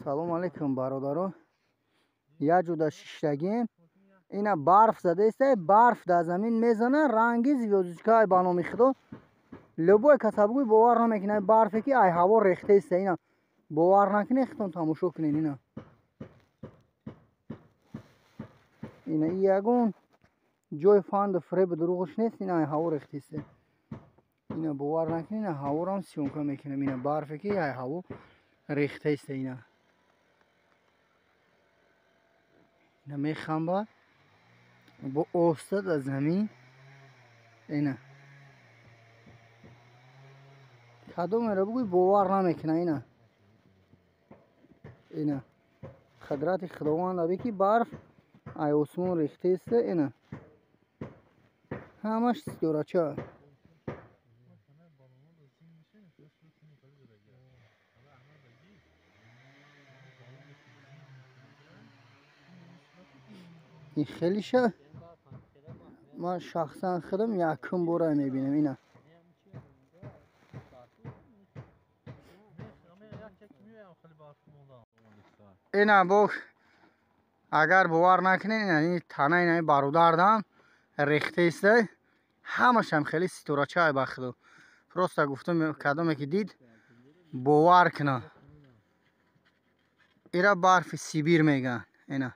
салом алейкум бародаро. Я ҷуда шиштагим. Ина барф задеста, барф дар замин мезана, ранги звёздочкаи ба номи Худо. Любой касабгӯй бовар намекунад барфе ки ай ҳаво рехтаиста. Ина бовар накунед, худтон тамошо кунед. Ина ягон ҷои фанду фребу дуруғуш нест. Ина ай ҳаво рехтаиста. Ина бовар накунед, ина ҳаворам сёнка мекунам. Ина барфе ки ай ҳаво рехтаиста. Ина мехамба бо оста дар замин. Ина кадомеро бугӯй бовар намекунад. Ина қудрати худованд аби ки барф ай осмон рехтаиста. Ина ҳамаш сиёрача. ин хелиша ман шахсан худам якум бора мебинам. ина бо агар бовар накунед, ин танаи наи бародарам рехтаиста. ҳамашам хеле сиёрача ба худо. Просто гуфтам кадоме ки дид бовар кунад. ира барфи Сибир мегӯянд. ина